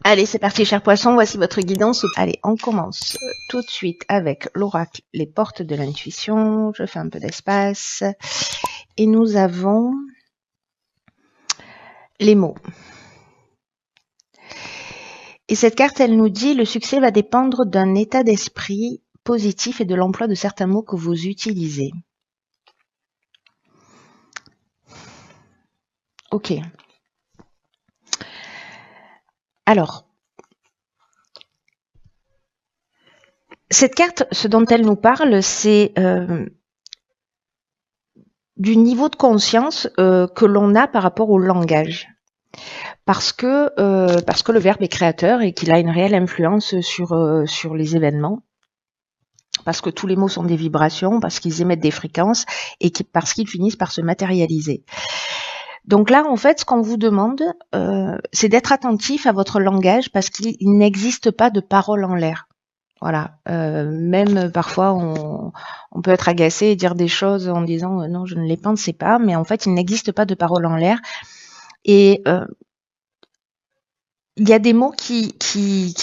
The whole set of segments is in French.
Allez, c'est parti, chers poissons, voici votre guidance. Allez, on commence tout de suite avec l'oracle, les portes de l'intuition. Je fais un peu d'espace. Et nous avons les mots. Et cette carte, elle nous dit, le succès va dépendre d'un état d'esprit positif et de l'emploi de certains mots que vous utilisez. Ok. Alors, cette carte, ce dont elle nous parle, c'est du niveau de conscience que l'on a par rapport au langage. Parce que le verbe est créateur et qu'il a une réelle influence sur les événements. Parce que tous les mots sont des vibrations, parce qu'ils émettent des fréquences et parce qu'ils finissent par se matérialiser. Donc là, en fait, ce qu'on vous demande, c'est d'être attentif à votre langage parce qu'il n'existe pas de parole en l'air. Voilà. Même parfois, on peut être agacé et dire des choses en disant non, je ne les pensais pas, mais en fait, il n'existe pas de parole en l'air. Et il y a des mots qui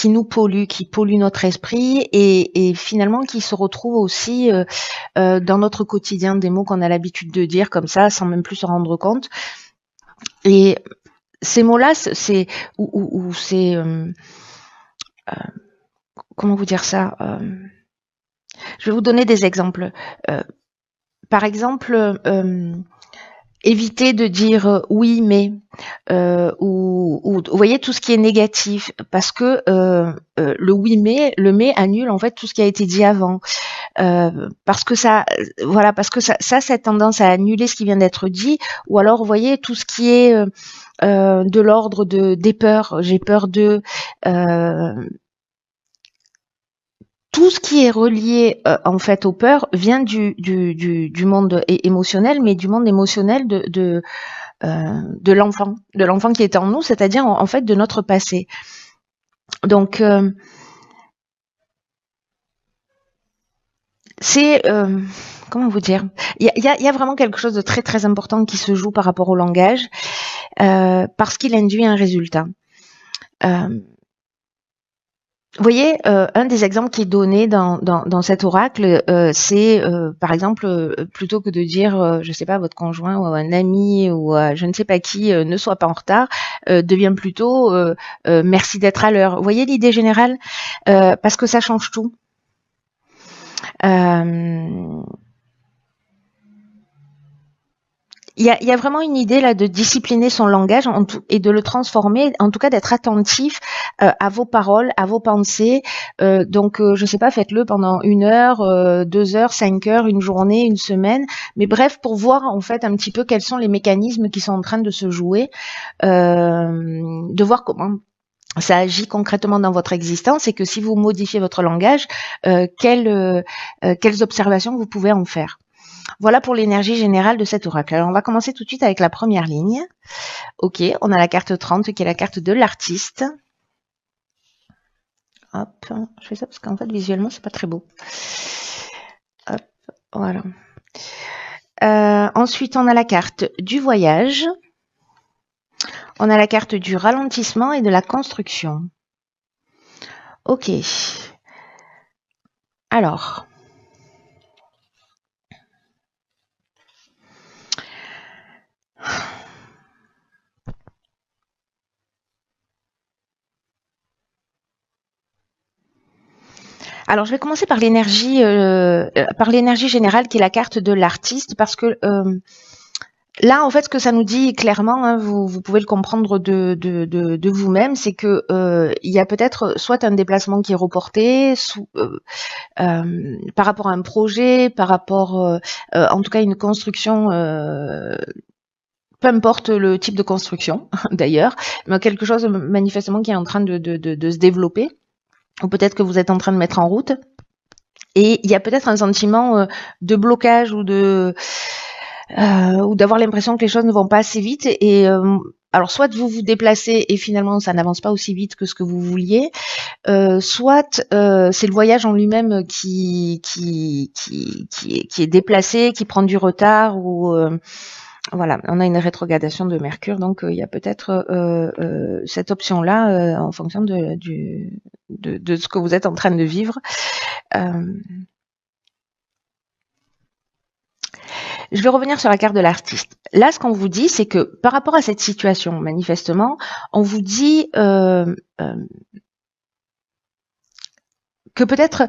nous polluent, qui polluent notre esprit et finalement qui se retrouvent aussi dans notre quotidien, des mots qu'on a l'habitude de dire comme ça, sans même plus se rendre compte. Et ces mots-là, c'est comment vous dire ça je vais vous donner des exemples. Par exemple, évitez de dire oui mais ou vous voyez tout ce qui est négatif parce que le oui mais annule en fait tout ce qui a été dit avant. Parce que ça a tendance à annuler ce qui vient d'être dit, ou alors vous voyez tout ce qui est de l'ordre des peurs, j'ai peur de tout ce qui est relié en fait aux peurs vient du monde émotionnel, mais du monde émotionnel de l'enfant qui est en nous, c'est-à-dire en fait de notre passé. Donc c'est comment vous dire, il y a vraiment quelque chose de très très important qui se joue par rapport au langage parce qu'il induit un résultat. Vous voyez, un des exemples qui est donné dans cet oracle, c'est par exemple, plutôt que de dire, je sais pas, votre conjoint ou un ami ou je ne sais pas qui, ne soit pas en retard, devient plutôt merci d'être à l'heure. Vous voyez l'idée générale, parce que ça change tout. Il y a vraiment une idée là de discipliner son langage et de le transformer, en tout cas d'être attentif à vos paroles, à vos pensées. Donc, je sais pas, faites-le pendant 1 heure, 2 heures, 5 heures, une journée, une semaine. Mais bref, pour voir en fait un petit peu quels sont les mécanismes qui sont en train de se jouer, de voir comment ça agit concrètement dans votre existence et que si vous modifiez votre langage, quelles observations vous pouvez en faire. Voilà pour l'énergie générale de cet oracle. Alors, on va commencer tout de suite avec la première ligne. Ok, on a la carte 30 qui est la carte de l'artiste. Hop, je fais ça parce qu'en fait, visuellement, c'est pas très beau. Hop, voilà. Ensuite, on a la carte du voyage. On a la carte du ralentissement et de la construction. Ok. Alors... Alors, je vais commencer par l'énergie générale qui est la carte de l'artiste parce que là, en fait, ce que ça nous dit clairement, hein, vous pouvez le comprendre de vous-même, c'est que il y a peut-être soit un déplacement qui est reporté, par rapport à un projet, par rapport, en tout cas, une construction. Peu importe le type de construction, d'ailleurs, mais quelque chose manifestement qui est en train de se développer, ou peut-être que vous êtes en train de mettre en route. Et il y a peut-être un sentiment de blocage ou d'avoir l'impression que les choses ne vont pas assez vite. Et alors, soit vous vous déplacez et finalement ça n'avance pas aussi vite que ce que vous vouliez, soit c'est le voyage en lui-même qui est déplacé, qui prend du retard ou Voilà, on a une rétrogradation de Mercure, donc il y a peut-être cette option-là en fonction de ce que vous êtes en train de vivre. Je vais revenir sur la carte de l'artiste. Là, ce qu'on vous dit, c'est que par rapport à cette situation, manifestement, on vous dit que peut-être...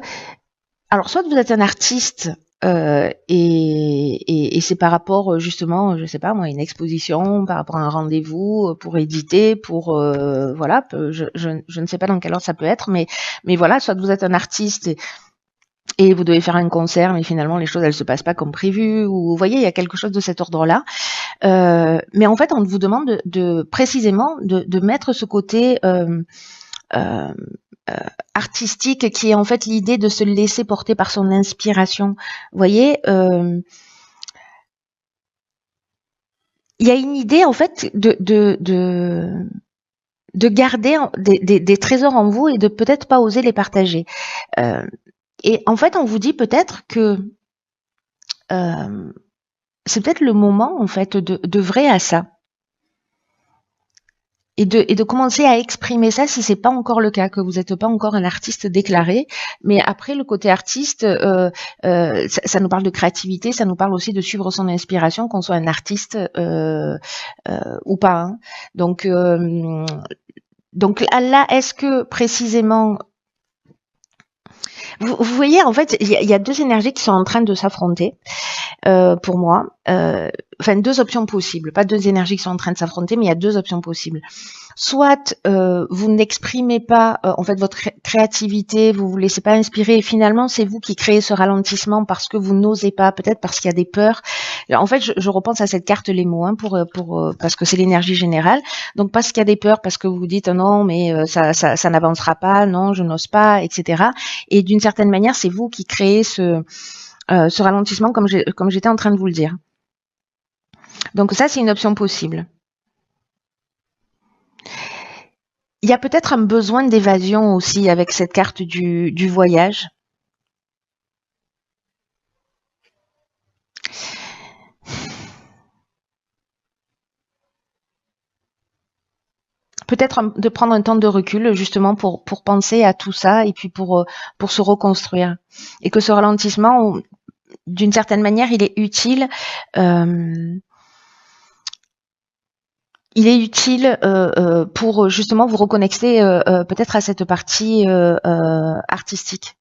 Alors, soit vous êtes un artiste et c'est par rapport justement, je sais pas moi, une exposition, par rapport à un rendez-vous pour éditer, pour voilà, je ne sais pas dans quel ordre ça peut être, mais voilà, soit vous êtes un artiste et vous devez faire un concert, mais finalement les choses elles se passent pas comme prévu, ou vous voyez, il y a quelque chose de cet ordre-là. Mais en fait, on vous demande précisément de mettre ce côté artistique qui est en fait l'idée de se laisser porter par son inspiration. Vous voyez, il y a une idée en fait de garder des trésors en vous et de peut-être pas oser les partager. Et en fait, on vous dit peut-être que c'est peut-être le moment en fait d'œuvrer à ça. Et de commencer à exprimer ça si c'est pas encore le cas, que vous n'êtes pas encore un artiste déclaré. Mais après, le côté artiste, ça nous parle de créativité, ça nous parle aussi de suivre son inspiration, qu'on soit un artiste ou pas. Hein. Donc là, est-ce que précisément... Vous voyez, en fait, il y a deux énergies qui sont en train de s'affronter pour moi. Enfin, deux options possibles. Pas deux énergies qui sont en train de s'affronter, mais il y a deux options possibles. Soit vous n'exprimez pas en fait votre créativité, vous vous laissez pas inspirer et finalement c'est vous qui créez ce ralentissement parce que vous n'osez pas, peut-être parce qu'il y a des peurs. En fait, je repense à cette carte les mots hein, pour parce que c'est l'énergie générale. Donc parce qu'il y a des peurs, parce que vous vous dites non mais ça n'avancera pas, non je n'ose pas, etc. Et d'une certaine manière, c'est vous qui créez ce ralentissement comme j'étais en train de vous le dire. Donc ça, c'est une option possible. Il y a peut-être un besoin d'évasion aussi avec cette carte du voyage. Peut-être de prendre un temps de recul justement pour penser à tout ça et puis pour se reconstruire. Et que ce ralentissement, d'une certaine manière, il est utile. Il est utile pour justement vous reconnecter peut-être à cette partie artistique.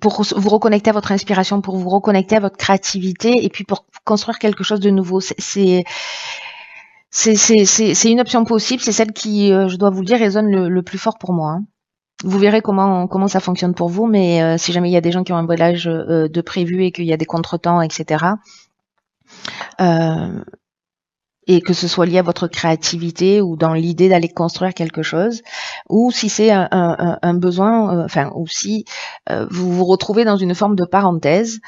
Pour vous reconnecter à votre inspiration, pour vous reconnecter à votre créativité et puis pour construire quelque chose de nouveau. C'est une option possible, c'est celle qui, je dois vous le dire, résonne le plus fort pour moi. Hein. Vous verrez comment ça fonctionne pour vous, mais si jamais il y a des gens qui ont un voyage de prévu et qu'il y a des contretemps, etc., et que ce soit lié à votre créativité ou dans l'idée d'aller construire quelque chose, ou si c'est un besoin, enfin, ou si vous vous retrouvez dans une forme de parenthèse,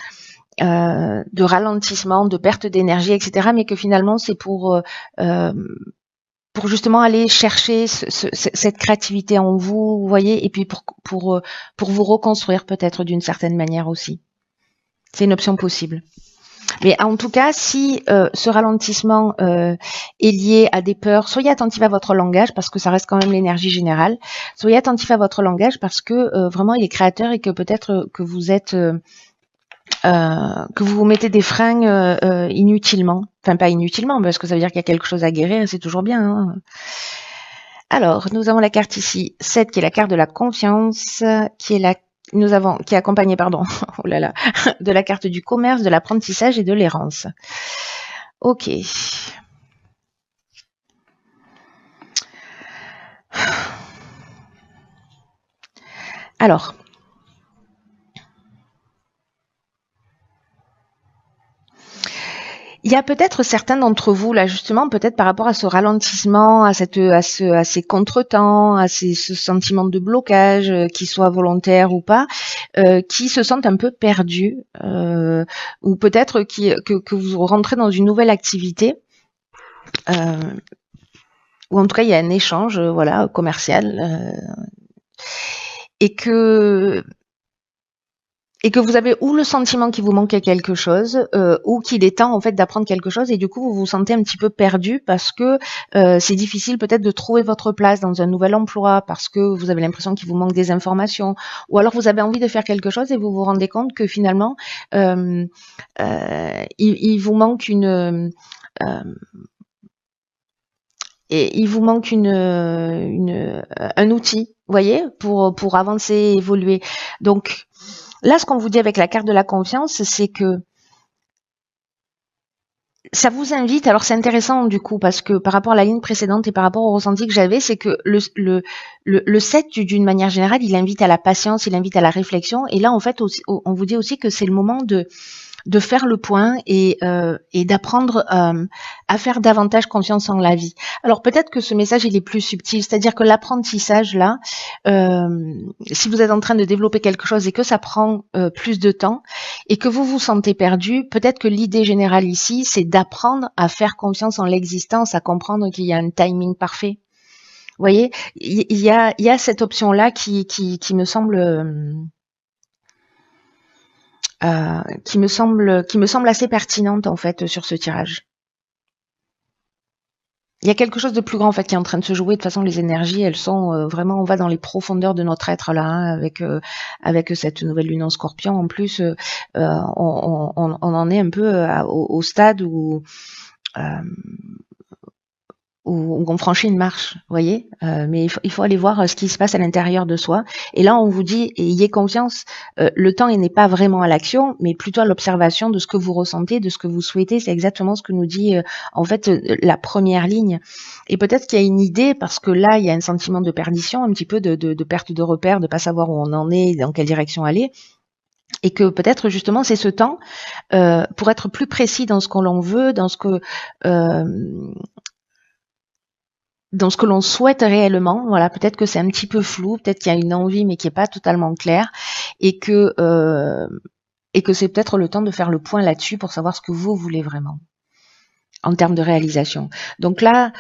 de ralentissement, de perte d'énergie, etc., mais que finalement c'est pour justement aller chercher cette créativité en vous, vous voyez, et puis pour vous reconstruire peut-être d'une certaine manière aussi. C'est une option possible. Mais en tout cas, si ce ralentissement est lié à des peurs, soyez attentif à votre langage parce que ça reste quand même l'énergie générale. Soyez attentif à votre langage parce que vraiment il est créateur et que peut-être que vous êtes que vous vous mettez des freins inutilement. Enfin, pas inutilement, parce que ça veut dire qu'il y a quelque chose à guérir et c'est toujours bien. Hein. Alors, nous avons la carte ici, 7 qui est la carte de la confiance, qui est accompagnée, pardon, oh là là, de la carte du commerce, de l'apprentissage et de l'errance. Ok. Alors, il y a peut-être certains d'entre vous, là, justement, peut-être par rapport à ce ralentissement, à ces contretemps, à ce sentiment de blocage, qu'il soit volontaire ou pas, qui se sentent un peu perdus, ou peut-être que vous rentrez dans une nouvelle activité, ou en tout cas, il y a un échange, voilà, commercial, et que et que vous avez ou le sentiment qu'il vous manquait quelque chose, ou qu'il est temps en fait d'apprendre quelque chose, et du coup vous vous sentez un petit peu perdu parce que c'est difficile peut-être de trouver votre place dans un nouvel emploi, parce que vous avez l'impression qu'il vous manque des informations, ou alors vous avez envie de faire quelque chose et vous vous rendez compte que finalement il vous manque un outil, vous voyez, pour avancer, évoluer. Donc là, ce qu'on vous dit avec la carte de la confiance, c'est que ça vous invite, alors c'est intéressant du coup, parce que par rapport à la ligne précédente et par rapport au ressenti que j'avais, c'est que le 7, d'une manière générale, il invite à la patience, il invite à la réflexion, et là en fait, aussi, on vous dit aussi que c'est le moment de faire le point et d'apprendre à faire davantage confiance en la vie. Alors peut-être que ce message il est plus subtil, c'est-à-dire que l'apprentissage là, si vous êtes en train de développer quelque chose et que ça prend plus de temps et que vous vous sentez perdu, peut-être que l'idée générale ici c'est d'apprendre à faire confiance en l'existence, à comprendre qu'il y a un timing parfait. Vous voyez, il y a cette option là qui me semble qui me semble assez pertinente en fait sur ce tirage. Il y a quelque chose de plus grand en fait qui est en train de se jouer. De toute façon, les énergies, elles sont vraiment, on va dans les profondeurs de notre être là, hein, avec cette nouvelle lune en Scorpion. En plus, on en est un peu au stade où on franchit une marche, vous voyez, mais il faut aller voir ce qui se passe à l'intérieur de soi. Et là, on vous dit, ayez confiance, le temps il n'est pas vraiment à l'action, mais plutôt à l'observation de ce que vous ressentez, de ce que vous souhaitez. C'est exactement ce que nous dit en fait la première ligne. Et peut-être qu'il y a une idée, parce que là, il y a un sentiment de perdition, un petit peu de perte de repère, de pas savoir où on en est, dans quelle direction aller. Et que peut-être justement c'est ce temps pour être plus précis dans ce qu'on l'on veut, dans ce que l'on souhaite réellement. Voilà, peut-être que c'est un petit peu flou, peut-être qu'il y a une envie mais qui est pas totalement claire, et que c'est peut-être le temps de faire le point là-dessus pour savoir ce que vous voulez vraiment en termes de réalisation. Donc là,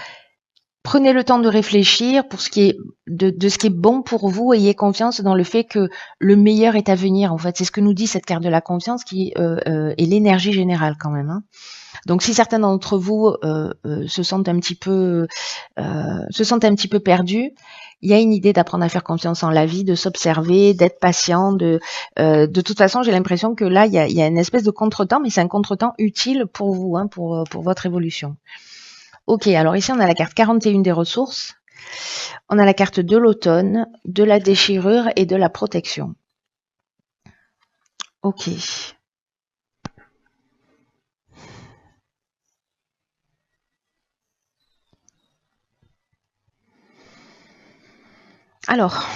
prenez le temps de réfléchir pour ce qui est de ce qui est bon pour vous. Ayez confiance dans le fait que le meilleur est à venir. En fait, c'est ce que nous dit cette carte de la confiance qui est l'énergie générale quand même, hein. Donc, si certains d'entre vous se sentent un petit peu perdus, il y a une idée d'apprendre à faire confiance en la vie, de s'observer, d'être patient. De toute façon, j'ai l'impression que là, il y a une espèce de contretemps, mais c'est un contretemps utile pour vous, hein, pour votre évolution. Ok, alors ici, on a la carte 41 des ressources. On a la carte de l'automne, de la déchirure et de la protection. Ok. Alors,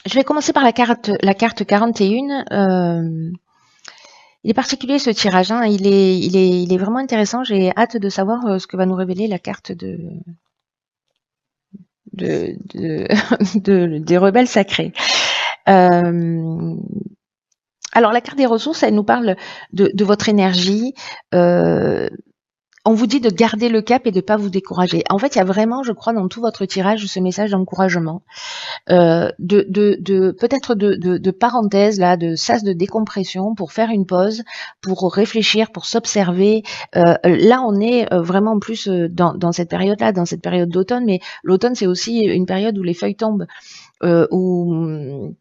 je vais commencer par la carte 41. Il est particulier ce tirage, hein. Il est vraiment intéressant. J'ai hâte de savoir ce que va nous révéler la carte des rebelles sacrés. Alors la carte des ressources, elle nous parle de votre énergie. On vous dit de garder le cap et de ne pas vous décourager. En fait, il y a vraiment, je crois, dans tout votre tirage, ce message d'encouragement, peut-être de parenthèse là, de sas de décompression pour faire une pause, pour réfléchir, pour s'observer. Là, on est vraiment plus dans cette période-là, dans cette période d'automne, mais l'automne, c'est aussi une période où les feuilles tombent, où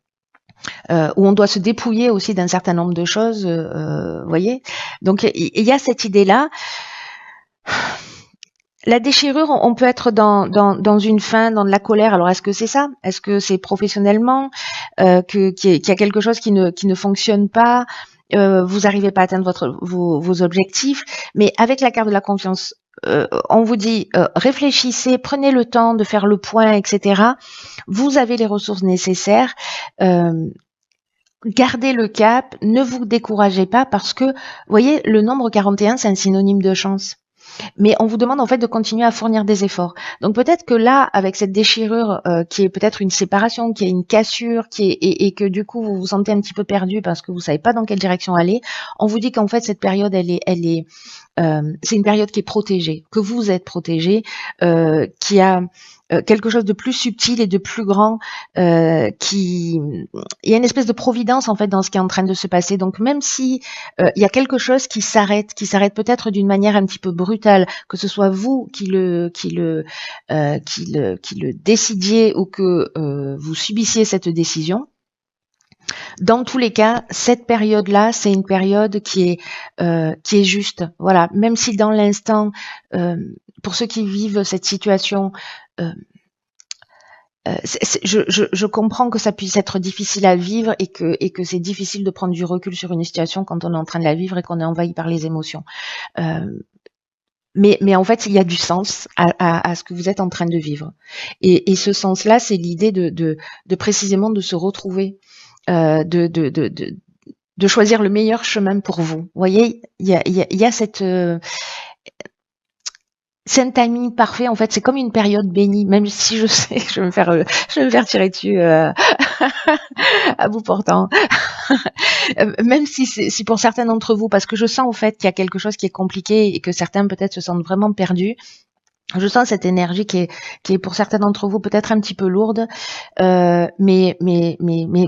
on doit se dépouiller aussi d'un certain nombre de choses, voyez. Donc, il y a cette idée-là. La déchirure, on peut être dans une faim, dans de la colère. Alors, est-ce que c'est ça? Est-ce que c'est professionnellement qu'il y a quelque chose qui ne fonctionne pas? Vous n'arrivez pas à atteindre vos objectifs. Mais avec la carte de la confiance, on vous dit réfléchissez, prenez le temps de faire le point, etc. Vous avez les ressources nécessaires. Gardez le cap, ne vous découragez pas parce que, vous voyez, le nombre 41, c'est un synonyme de chance. Mais on vous demande en fait de continuer à fournir des efforts. Donc peut-être que là, avec cette déchirure qui est peut-être une séparation, qui est une cassure, et que du coup vous vous sentez un petit peu perdu parce que vous savez pas dans quelle direction aller, on vous dit qu'en fait cette période elle est c'est une période qui est protégée, que vous êtes protégé, qui a quelque chose de plus subtil et de plus grand, il y a une espèce de providence en fait dans ce qui est en train de se passer. Donc même si il y a quelque chose qui s'arrête peut-être d'une manière un petit peu brutale, que ce soit vous qui le décidiez ou que vous subissiez cette décision. Dans tous les cas, cette période-là, c'est une période qui est juste. Voilà, même si dans l'instant, pour ceux qui vivent cette situation, je comprends que ça puisse être difficile à vivre et que c'est difficile de prendre du recul sur une situation quand on est en train de la vivre et qu'on est envahi par les émotions. Mais en fait, il y a du sens à ce que vous êtes en train de vivre. Et ce sens-là, c'est l'idée de précisément de se retrouver, de choisir le meilleur chemin pour vous. Vous voyez, il y a cette c'est un timing parfait. En fait, c'est comme une période bénie, même si je sais que je vais me faire tirer dessus à bout portant. Même si pour certains d'entre vous, parce que je sens en fait qu'il y a quelque chose qui est compliqué et que certains peut-être se sentent vraiment perdus. Je sens cette énergie qui est pour certains d'entre vous peut-être un petit peu lourde, mais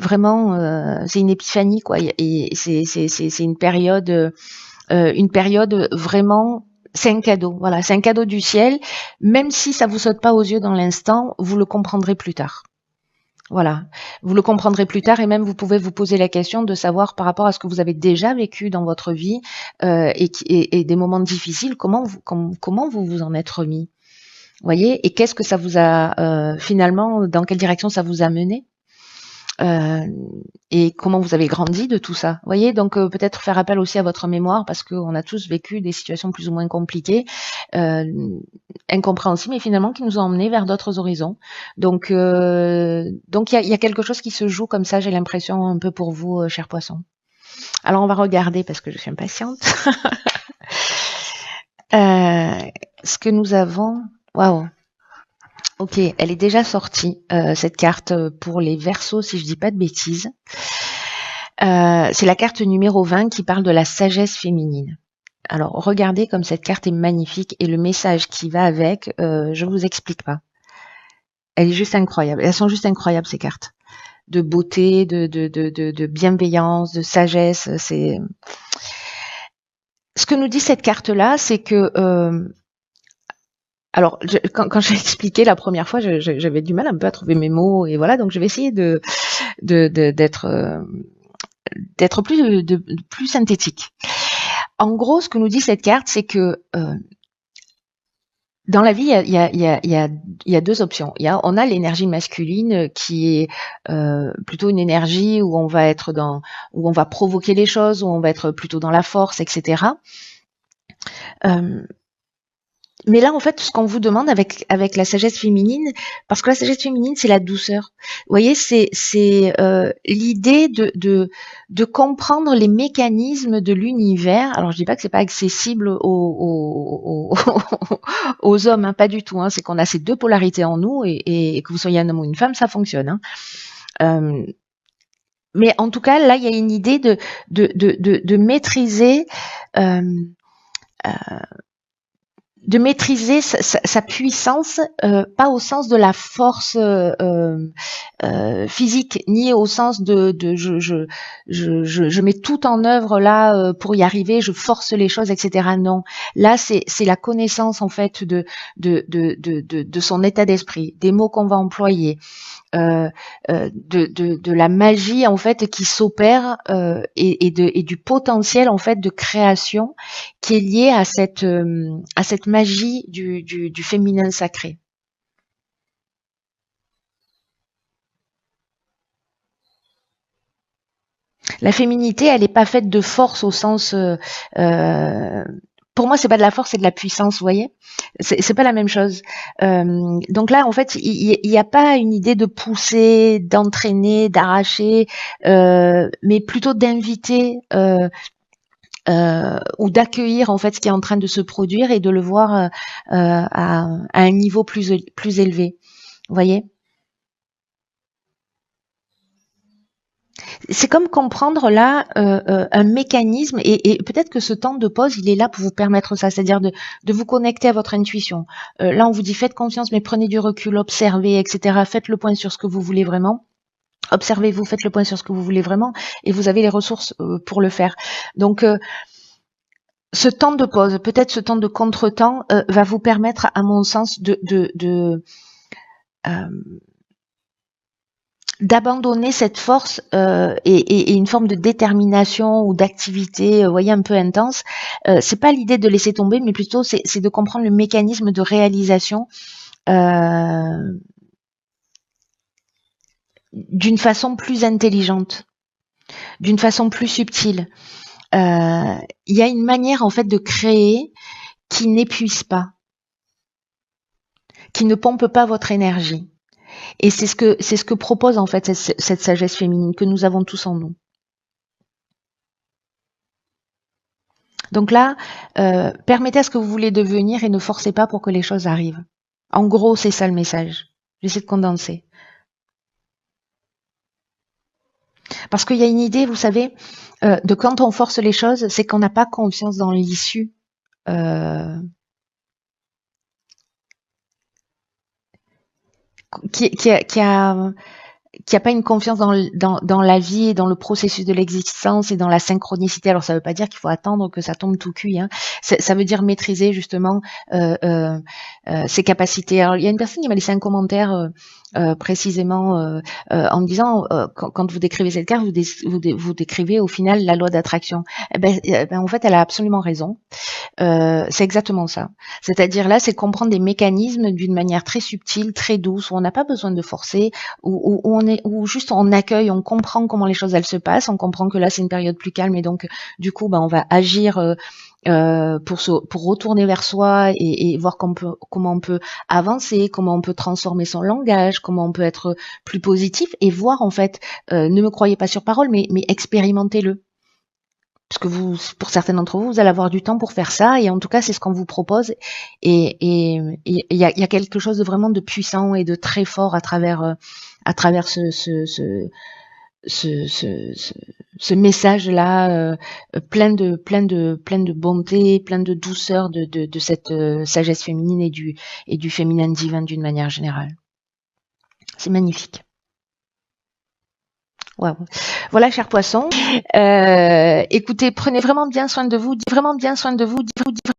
vraiment c'est une épiphanie quoi. Et c'est une période vraiment. C'est un cadeau, voilà, c'est un cadeau du ciel. Même si ça vous saute pas aux yeux dans l'instant, vous le comprendrez plus tard. Voilà, vous le comprendrez plus tard et même vous pouvez vous poser la question de savoir par rapport à ce que vous avez déjà vécu dans votre vie et des moments difficiles, comment vous vous en êtes remis. Voyez, et qu'est-ce que ça vous a finalement, dans quelle direction ça vous a mené et comment vous avez grandi de tout ça. Voyez, donc peut-être faire appel aussi à votre mémoire parce qu'on a tous vécu des situations plus ou moins compliquées, incompréhensibles, mais finalement qui nous ont emmenés vers d'autres horizons. Donc il y a quelque chose qui se joue comme ça, j'ai l'impression un peu pour vous, chers poissons. Alors on va regarder parce que je suis impatiente. Ce que nous avons, waouh. Ok, elle est déjà sortie, cette carte pour les Verseaux, si je dis pas de bêtises. C'est la carte numéro 20 qui parle de la sagesse féminine. Alors, regardez comme cette carte est magnifique et le message qui va avec, je vous explique pas. Elle est juste incroyable. Elles sont juste incroyables, ces cartes. De beauté, de bienveillance, de sagesse. C'est ce que nous dit cette carte-là, c'est que alors, quand j'ai expliqué la première fois, j'avais du mal un peu à trouver mes mots et voilà, donc je vais essayer d'être plus synthétique. En gros, ce que nous dit cette carte, c'est que dans la vie, il y a deux options. On a l'énergie masculine qui est plutôt une énergie où on va provoquer les choses, où on va être plutôt dans la force, etc. Mais là, en fait, ce qu'on vous demande avec la sagesse féminine, parce que la sagesse féminine, c'est la douceur. Vous voyez, c'est l'idée de comprendre les mécanismes de l'univers. Alors, je dis pas que c'est pas accessible aux hommes, hein, pas du tout. Hein. C'est qu'on a ces deux polarités en nous et que vous soyez un homme ou une femme, ça fonctionne. Hein. Mais en tout cas, là, il y a une idée de maîtriser. De maîtriser sa puissance, pas au sens de la force physique, ni au sens de je mets tout en œuvre là pour y arriver, je force les choses, etc. Non, là c'est la connaissance en fait de son état d'esprit, des mots qu'on va employer. De la magie en fait qui s'opère et du potentiel en fait de création qui est lié à cette magie du féminin sacré. La féminité, elle n'est pas faite de force au sens pour moi, c'est pas de la force, c'est de la puissance, vous voyez. C'est pas la même chose. Donc là, en fait, il n'y a pas une idée de pousser, d'entraîner, d'arracher, mais plutôt d'inviter ou d'accueillir en fait ce qui est en train de se produire et de le voir à un niveau plus élevé. Vous voyez. C'est comme comprendre là un mécanisme et peut-être que ce temps de pause, il est là pour vous permettre ça, c'est-à-dire de vous connecter à votre intuition. Là, on vous dit faites confiance, mais prenez du recul, observez, etc. Faites le point sur ce que vous voulez vraiment. Observez-vous, faites le point sur ce que vous voulez vraiment, et vous avez les ressources pour le faire. Donc, ce temps de pause, peut-être ce temps de contretemps, va vous permettre, à mon sens, d'abandonner cette force et une forme de détermination ou d'activité, voyez, un peu intense. C'est pas l'idée de laisser tomber, mais plutôt c'est de comprendre le mécanisme de réalisation d'une façon plus intelligente, d'une façon plus subtile. Il y a une manière en fait de créer qui n'épuise pas, qui ne pompe pas votre énergie. Et c'est ce que propose en fait cette sagesse féminine que nous avons tous en nous. Donc là, permettez à ce que vous voulez devenir et ne forcez pas pour que les choses arrivent. En gros, c'est ça le message. J'essaie de condenser. Parce qu'il y a une idée, vous savez, de quand on force les choses, c'est qu'on n'a pas confiance dans l'issue. Qui a pas une confiance dans la vie et dans le processus de l'existence et dans la synchronicité. Alors ça veut pas dire qu'il faut attendre que ça tombe tout cuit, hein. Ça veut dire maîtriser justement ses capacités. Alors il y a une personne qui m'a laissé un commentaire précisément en me disant quand vous décrivez cette carte, vous décrivez au final la loi d'attraction. En fait, elle a absolument raison. C'est exactement ça. C'est-à-dire là, c'est comprendre des mécanismes d'une manière très subtile, très douce, où on n'a pas besoin de forcer, où juste on accueille, on comprend comment les choses elles se passent, on comprend que là c'est une période plus calme et donc du coup on va agir pour retourner vers soi et voir comment on peut avancer, comment on peut transformer son langage, comment on peut être plus positif et voir en fait, ne me croyez pas sur parole, mais expérimentez-le. Parce que pour certains d'entre vous, vous allez avoir du temps pour faire ça, et en tout cas, c'est ce qu'on vous propose. Et il y a quelque chose de vraiment de puissant et de très fort à travers ce message-là, plein de bonté, plein de douceur de cette sagesse féminine et du féminin divin d'une manière générale. C'est magnifique. Wow. Voilà, chers poissons. Écoutez, prenez vraiment bien soin de vous, vraiment bien soin de vous.